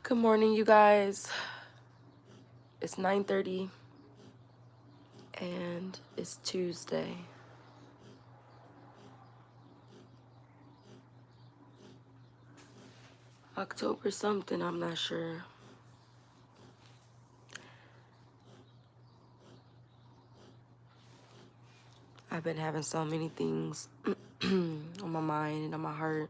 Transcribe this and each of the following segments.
Good morning, you guys. It's 9:30 and it's Tuesday. October something, I'm not sure. I've been having so many things on my mind and on my heart.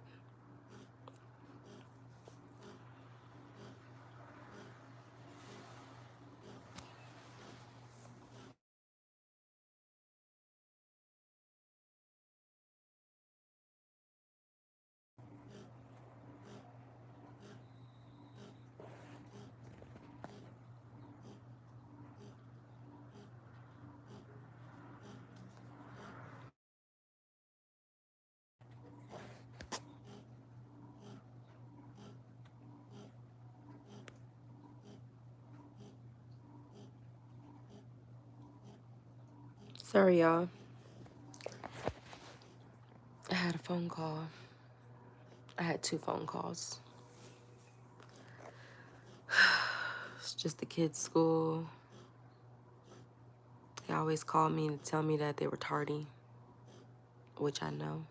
Sorry, y'all. I had a phone call. I had 2 phone calls. It's just the kids' school. They always call me to tell me that they were tardy, which I know.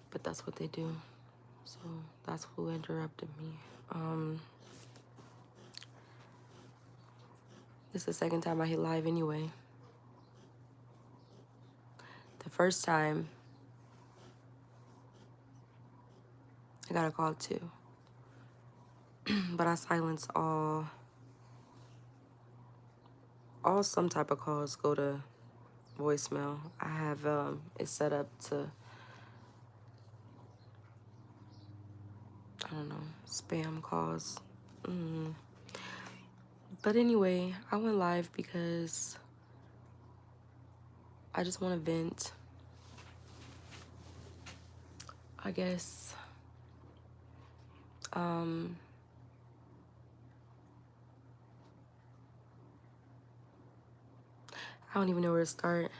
But that's what they do. So that's who interrupted me. This is the second time I hit live anyway. The first time, I got a call too. But I silence all some type of calls go to voicemail. I have it set up to, I don't know, spam calls. But anyway, I went live because I just want to vent. I guess I don't even know where to start.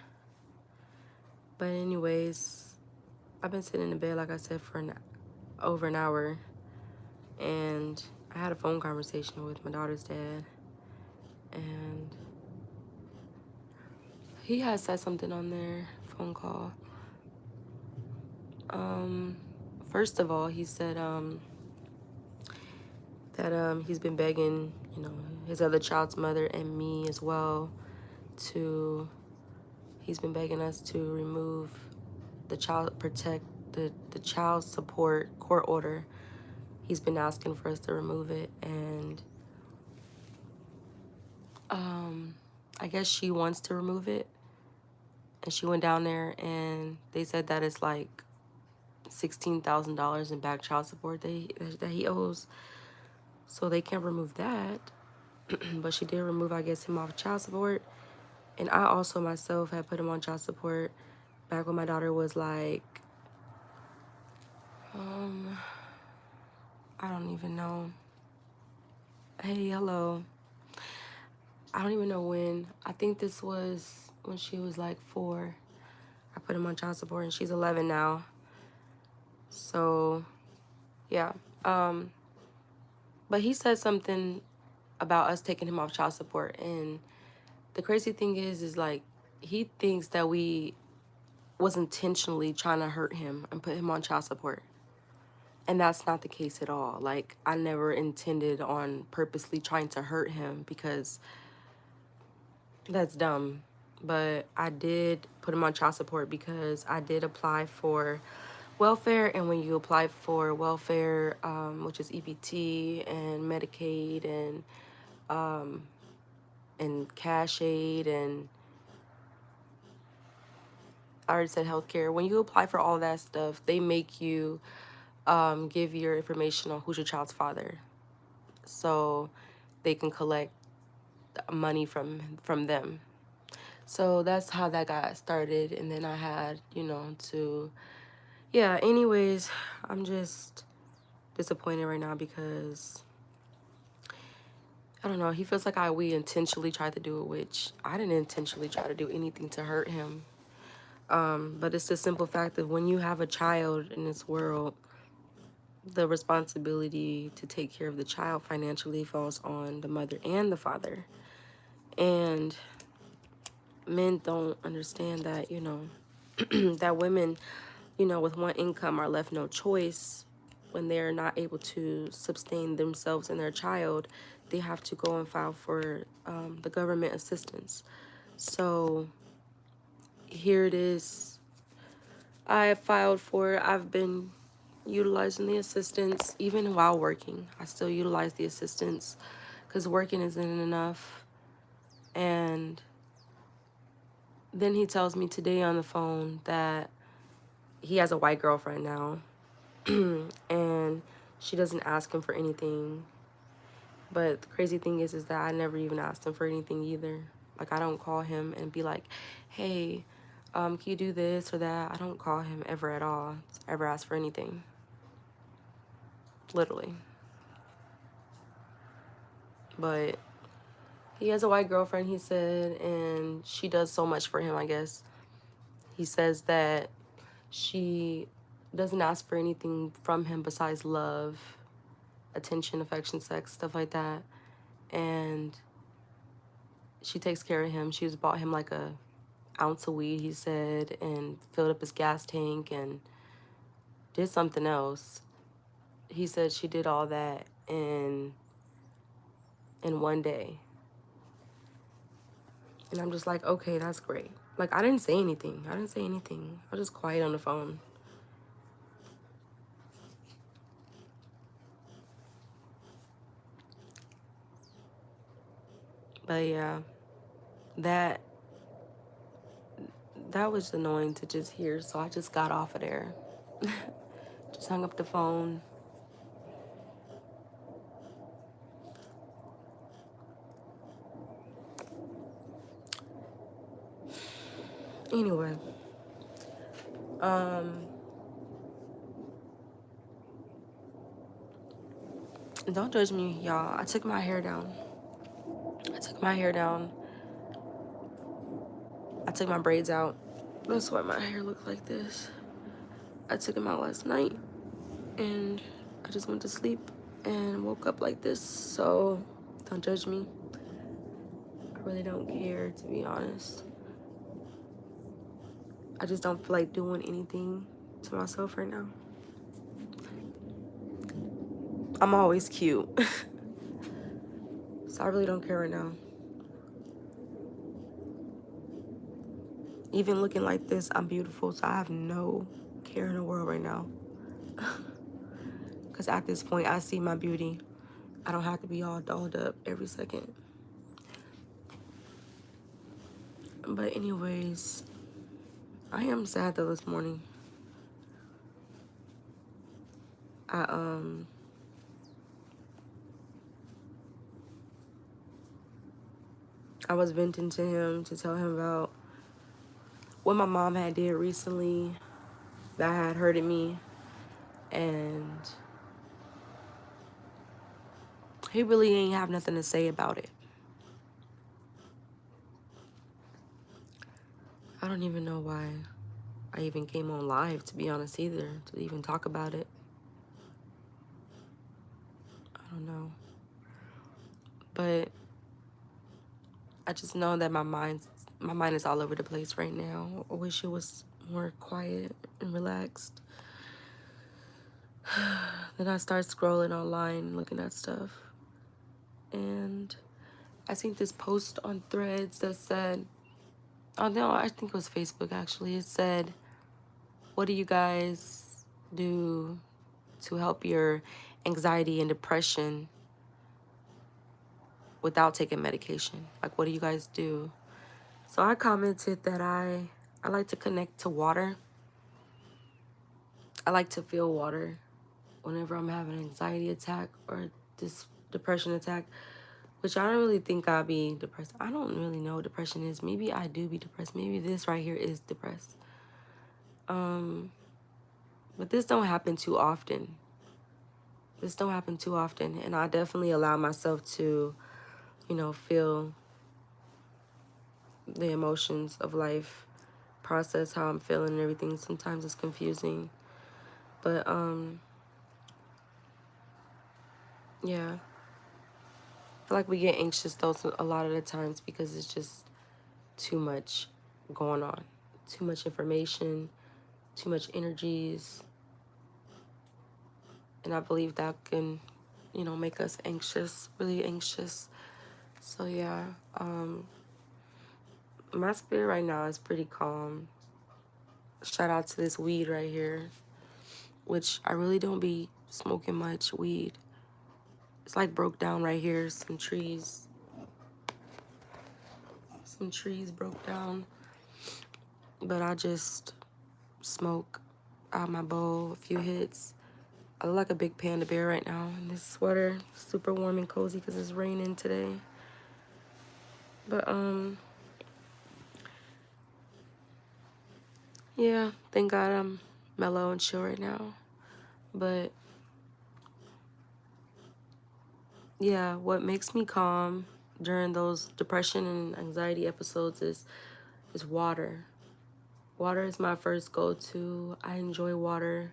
But anyways, I've been sitting in bed, like I said, for over an hour. And I had a phone conversation with my daughter's dad. And he had said something on their phone call. First of all, he said that he's been begging, his other child's mother and me as well he's been begging us to remove the child support court order. He's been asking for us to remove it, and I guess she wants to remove it. And she went down there and they said that it's like $16,000 in back child support that he owes. So they can't remove that. But she did remove, I guess, him off child support. And I also myself had put him on child support back when my daughter was like, I don't even know. Hey, hello. I don't even know when. I think this was when she was like 4. I put him on child support and she's 11 now. So, yeah. But he said something about us taking him off child support. And the crazy thing is like, he thinks that we was intentionally trying to hurt him and put him on child support. And that's not the case at all. Like, I never intended on purposely trying to hurt him because that's dumb. But I did put him on child support because I did apply for welfare. And when you apply for welfare, which is EBT and Medicaid and cash aid, and I already said healthcare. When you apply for all that stuff, they make you give your information on who's your child's father, so they can collect money from them. So that's how that got started. And then I had, to, yeah. Anyways, I'm just disappointed right now because I don't know. He feels like we intentionally tried to do it, which I didn't intentionally try to do anything to hurt him. But it's the simple fact that when you have a child in this world, the responsibility to take care of the child financially falls on the mother and the father. And men don't understand that, you know, that women, you know, with one income are left no choice when they're not able to sustain themselves and their child. They have to go and file for the government assistance. So here it is. I filed for it. I've been utilizing the assistance even while working. I still utilize the assistance because working isn't enough. And then he tells me today on the phone that he has a white girlfriend now and she doesn't ask him for anything. But the crazy thing is that I never even asked him for anything either. Like, I don't call him and be like, hey, can you do this or that? I don't call him ever at all, ever ask for anything. Literally. But he has a white girlfriend, he said, and she does so much for him, I guess. He says that she doesn't ask for anything from him besides love, attention, affection, sex, stuff like that. And she takes care of him. She's bought him like a ounce of weed, he said, and filled up his gas tank and did something else. He said she did all that in one day. And I'm just like, okay, that's great. Like, I didn't say anything. I was just quiet on the phone. But yeah, that was annoying to just hear. So I just got off of there. Just hung up the phone. Anyway, don't judge me, y'all. I took my hair down. I took my hair down. I took my braids out. That's why my hair looked like this. I took them out last night and I just went to sleep and woke up like this. So don't judge me. I really don't care, to be honest. I just don't feel like doing anything to myself right now. I'm always cute. So I really don't care right now. Even looking like this, I'm beautiful. So I have no care in the world right now. Because at this point, I see my beauty. I don't have to be all dolled up every second. But anyways, I am sad though this morning. I was venting to him to tell him about what my mom had did recently that had hurted me, and he really ain't have nothing to say about it. I don't even know why I even came on live, to be honest, either, to even talk about it. I don't know. But I just know that my mind is all over the place right now. I wish it was more quiet and relaxed. Then I start scrolling online, looking at stuff. And I seen this post on Threads that said, oh no, I think it was Facebook actually. It said, what do you guys do to help your anxiety and depression without taking medication? Like, what do you guys do? So I commented that I like to connect to water. I like to feel water whenever I'm having an anxiety attack or this depression attack, which I don't really think I'll be depressed. I don't really know what depression is. Maybe I do be depressed. Maybe this right here is depressed. But this don't happen too often. And I definitely allow myself to, you know, feel the emotions of life, process how I'm feeling and everything. Sometimes it's confusing. But Yeah. I feel like we get anxious though a lot of the times because it's just too much going on, too much information, too much energies, and I believe that can, make us anxious, really anxious. So yeah, my spirit right now is pretty calm. Shout out to this weed right here, which I really don't be smoking much weed. It's like broke down right here, some trees broke down, but I just smoke out my bowl, a few hits. I look like a big panda bear right now in this sweater. Super warm and cozy because it's raining today. But, yeah, thank God I'm mellow and chill right now. But, yeah, what makes me calm during those depression and anxiety episodes is water. Water is my first go-to. I enjoy water.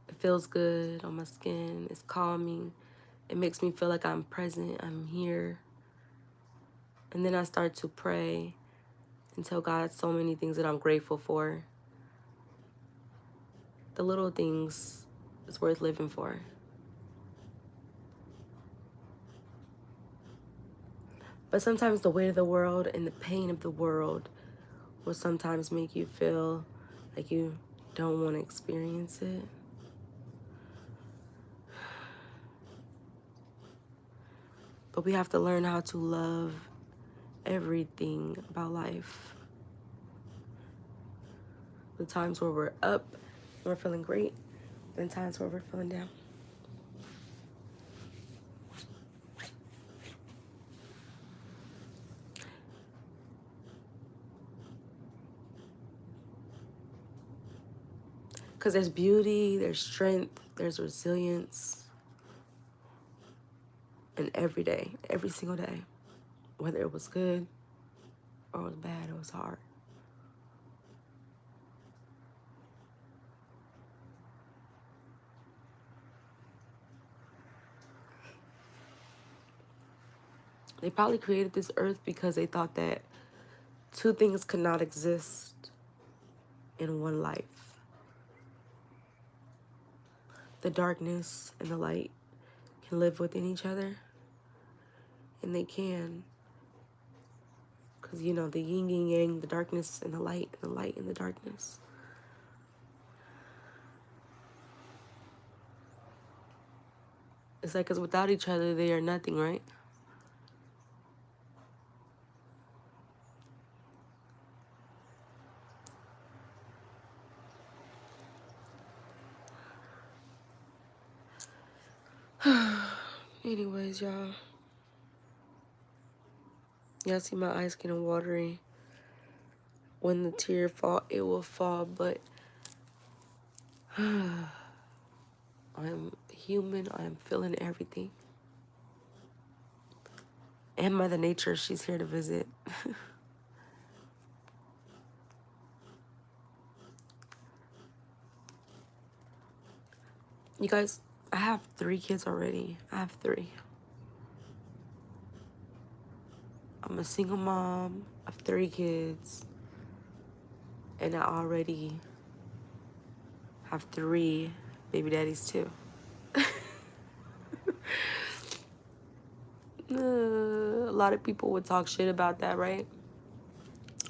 It feels good on my skin. It's calming. It makes me feel like I'm present. I'm here. And then I start to pray and tell God so many things that I'm grateful for. The little things is worth living for. But sometimes the weight of the world and the pain of the world will sometimes make you feel like you don't want to experience it. But we have to learn how to love everything about life. The times where we're up, we're feeling great, and times where we're feeling down. Because there's beauty, there's strength, there's resilience in every day, every single day. Whether it was good or it was bad, it was hard. They probably created this earth because they thought that two things could not exist in one life. The darkness and the light can live within each other. And they can. Because, the yin and yang, the darkness and the light and the darkness. It's like, because without each other, they are nothing, right? Anyways, y'all. Y'all see my eyes getting watery. When the tear fall, it will fall, but I'm human. I'm feeling everything. And Mother Nature, she's here to visit. You guys, I have 3 kids already. I have 3. I'm a single mom of 3 kids. And I already have 3 baby daddies too. A lot of people would talk shit about that, right?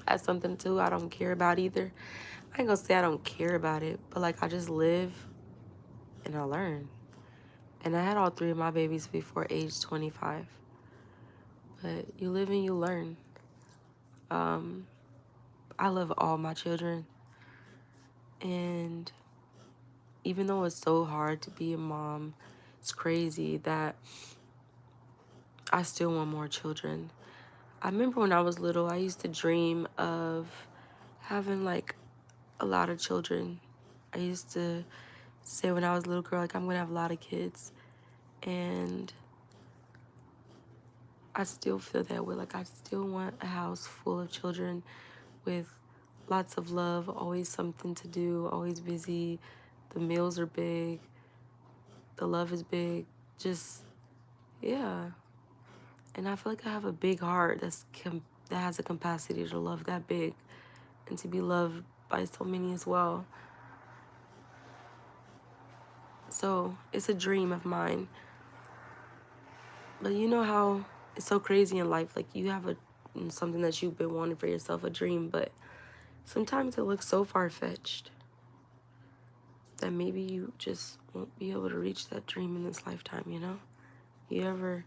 That's something too I don't care about either. I ain't gonna say I don't care about it, but like I just live and I learn. And I had all 3 of my babies before age 25. But you live and you learn. I love all my children. And even though it's so hard to be a mom, it's crazy that I still want more children. I remember when I was little, I used to dream of having like a lot of children. I used to say when I was a little girl, like, I'm gonna have a lot of kids. And I still feel that way. Like, I still want a house full of children with lots of love, always something to do, always busy. The meals are big. The love is big. Just Yeah. And I feel like I have a big heart that has a capacity to love that big and to be loved by so many as well. So it's a dream of mine. But you know how it's so crazy in life. Like you have something that you've been wanting for yourself, a dream, but sometimes it looks so far-fetched that maybe you just won't be able to reach that dream in this lifetime, you know? You ever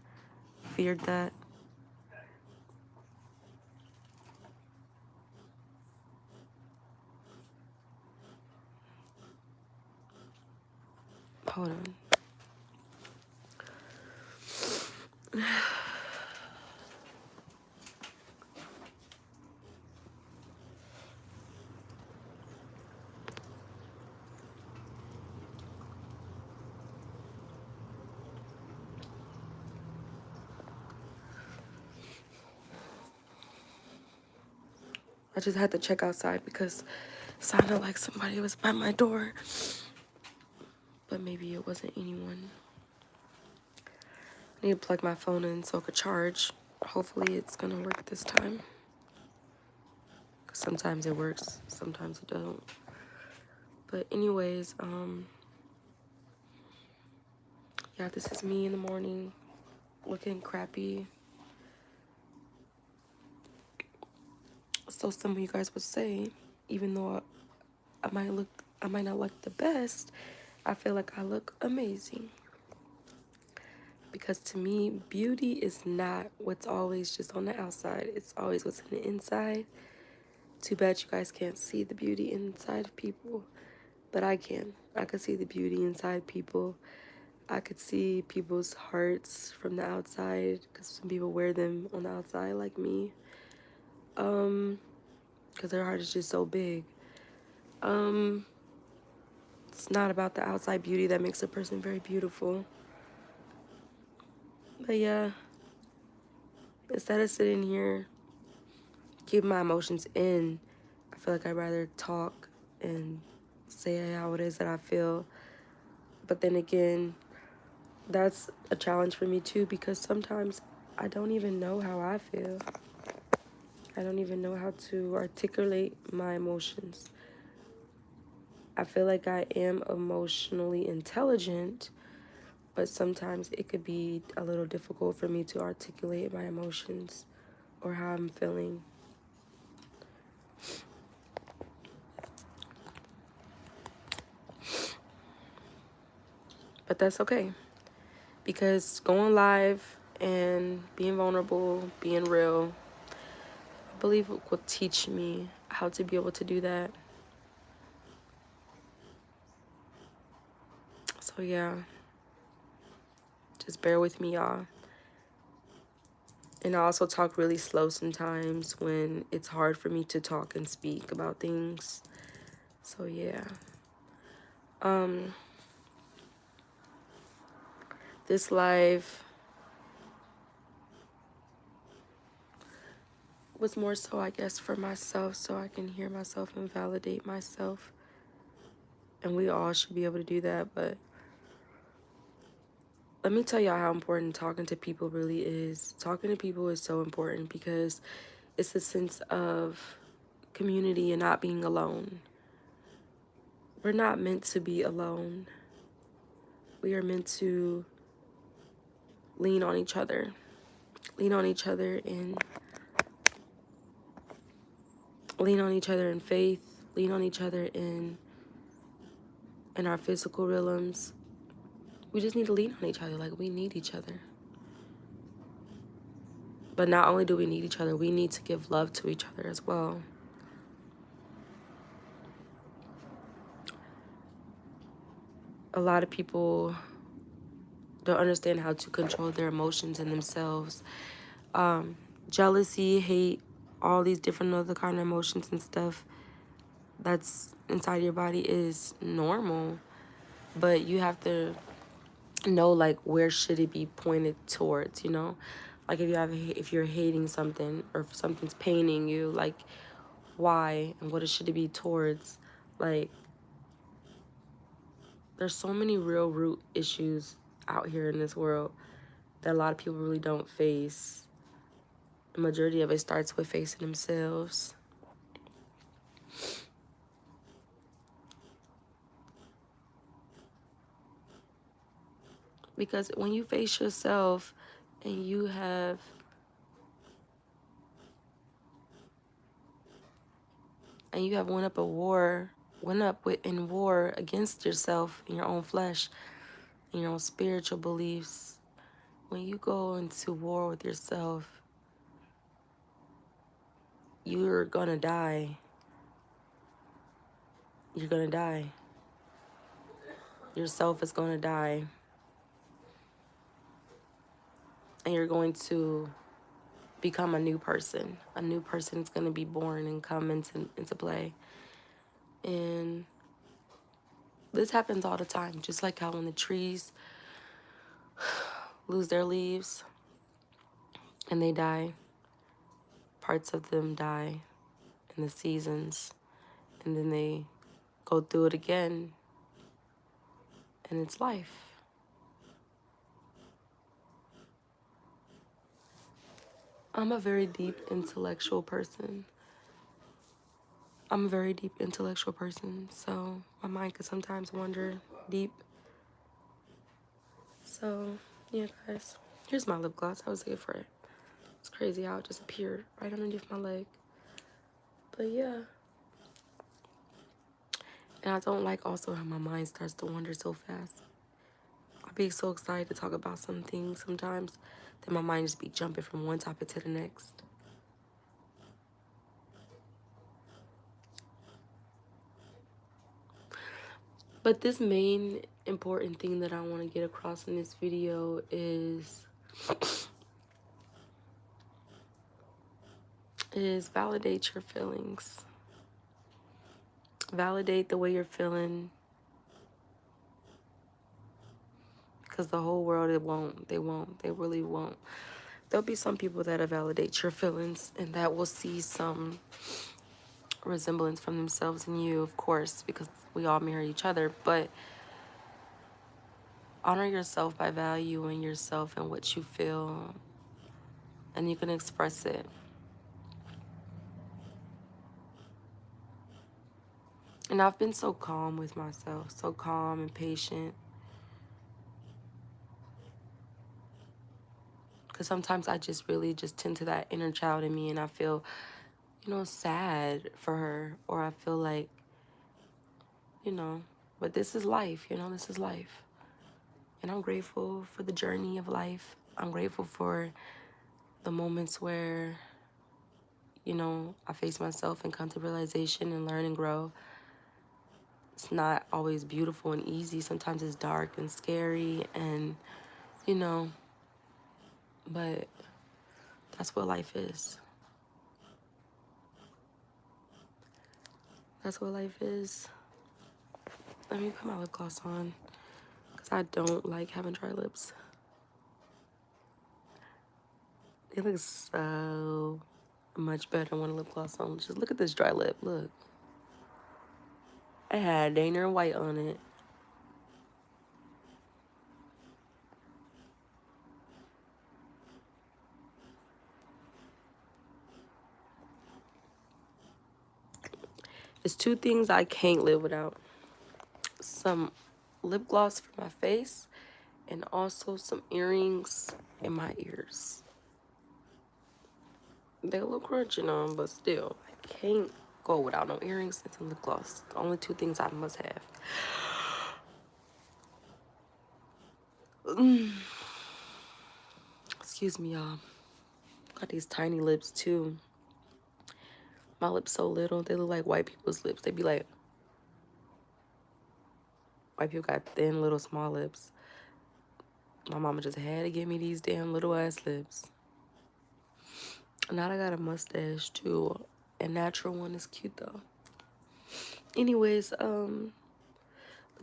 feared that? Hold on. I just had to check outside because it sounded like somebody was by my door. But maybe it wasn't anyone. I need to plug my phone in so it could charge. Hopefully it's gonna work this time. Cause sometimes it works, sometimes it don't. But anyways, yeah, this is me in the morning, looking crappy. So some of you guys would say, even though I might not look the best, I feel like I look amazing. Because to me, beauty is not what's always just on the outside. It's always what's in the inside. Too bad you guys can't see the beauty inside of people, but I can. I can see the beauty inside people. I could see people's hearts from the outside, because some people wear them on the outside like me. Because their heart is just so big. It's not about the outside beauty that makes a person very beautiful. But yeah, instead of sitting here, keeping my emotions in, I feel like I'd rather talk and say how it is that I feel. But then again, that's a challenge for me too, because sometimes I don't even know how I feel. I don't even know how to articulate my emotions. I feel like I am emotionally intelligent, but sometimes it could be a little difficult for me to articulate my emotions or how I'm feeling. But that's okay, because going live and being vulnerable, being real, I believe it will teach me how to be able to do that. So yeah, just bear with me, y'all. And I also talk really slow sometimes when it's hard for me to talk and speak about things. So yeah. This live was more so, I guess, for myself, so I can hear myself and validate myself. And we all should be able to do that, but let me tell y'all how important talking to people really is. Talking to people is so important because it's a sense of community and not being alone. We're not meant to be alone. We are meant to lean on each other. Lean on each other in faith, lean on each other in our physical realms. We just need to lean on each other. Like, we need each other. But not only do we need each other, we need to give love to each other as well. A lot of people don't understand how to control their emotions and themselves. Jealousy, hate, all these different other kind of emotions and stuff that's inside your body is normal. But you have to know, like, where should it be pointed towards, you know? Like, if you're hating something or if something's paining you, like, why and what should it be towards? Like, there's so many real root issues out here in this world that a lot of people really don't face. The majority of it starts with facing themselves. Because when you face yourself and you have went up in war against yourself and your own flesh and your own spiritual beliefs, when you go into war with yourself, you're gonna die. You're gonna die. Yourself is gonna die. And you're going to become a new person. A new person is gonna be born and come into play. And this happens all the time, just like how when the trees lose their leaves and they die, parts of them die in the seasons, and then they go through it again, and it's life. I'm a very deep intellectual person. So my mind could sometimes wander deep. So, yeah, guys. Here's my lip gloss. I was here for it. It's crazy how it just appeared right underneath my leg. But yeah. And I don't like also how my mind starts to wander so fast. I'll be so excited to talk about some things sometimes that my mind just be jumping from one topic to the next. But this main important thing that I want to get across in this video is validate your feelings. Validate the way you're feeling. Because the whole world, they really won't. There'll be some people that'll validate your feelings and that will see some resemblance from themselves and you, of course, because we all mirror each other. But honor yourself by valuing yourself and what you feel, and you can express it. And I've been so calm with myself, so calm and patient. Because sometimes I just really just tend to that inner child in me and I feel, sad for her. Or I feel like, but this is life, this is life. And I'm grateful for the journey of life. I'm grateful for the moments where, I face myself and come to realization and learn and grow. It's not always beautiful and easy. Sometimes it's dark and scary and, but that's what life is. That's what life is. Let me put my lip gloss on because I don't like having dry lips. It looks so much better when a lip gloss on. Just look at this dry lip. Look. I had dang near white on it. There's two things I can't live without. Some lip gloss for my face and also some earrings in my ears. They're a little crunchy on, but still, I can't go without no earrings and some lip gloss. The only two things I must have. Excuse me, y'all. Got these tiny lips too. My lips so little, they look like white people's lips. They be like, white people got thin, little, small lips. My mama just had to give me these damn little ass lips. Now I got a mustache too. A natural one is cute though. Anyways, look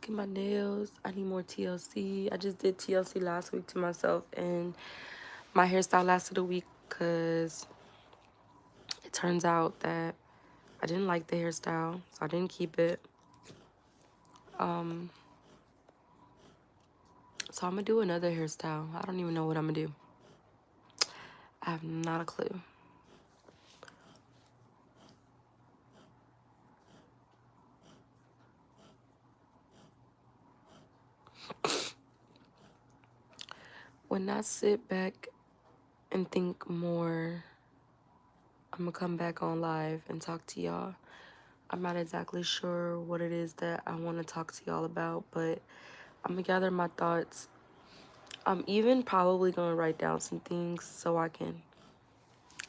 at my nails. I need more TLC. I just did TLC last week to myself and my hairstyle lasted a week because it turns out that I didn't like the hairstyle, so I didn't keep it. So I'm gonna do another hairstyle. I don't even know what I'm gonna do. I have not a clue. When I sit back and think more, I'm gonna come back on live and talk to y'all. I'm not exactly sure what it is that I want to talk to y'all about, but I'm gonna gather my thoughts. I'm even probably gonna write down some things so I can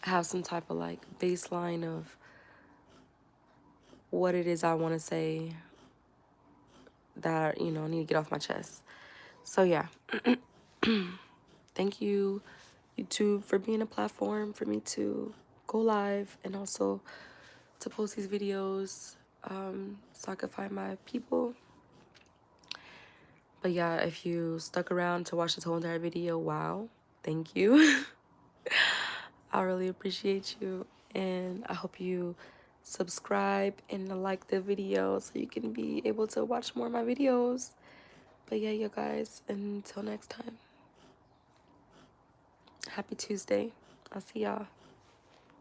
have some type of like baseline of what it is I want to say that, you know, I need to get off my chest. So yeah, thank you, YouTube, for being a platform for me to go live and also to post these videos, so I could find my people. But yeah, if you stuck around to watch this whole entire video, wow, thank you. I really appreciate you, and I hope you subscribe and like the video so you can be able to watch more of my videos. But yeah, you guys, until next time, happy Tuesday. I'll see y'all.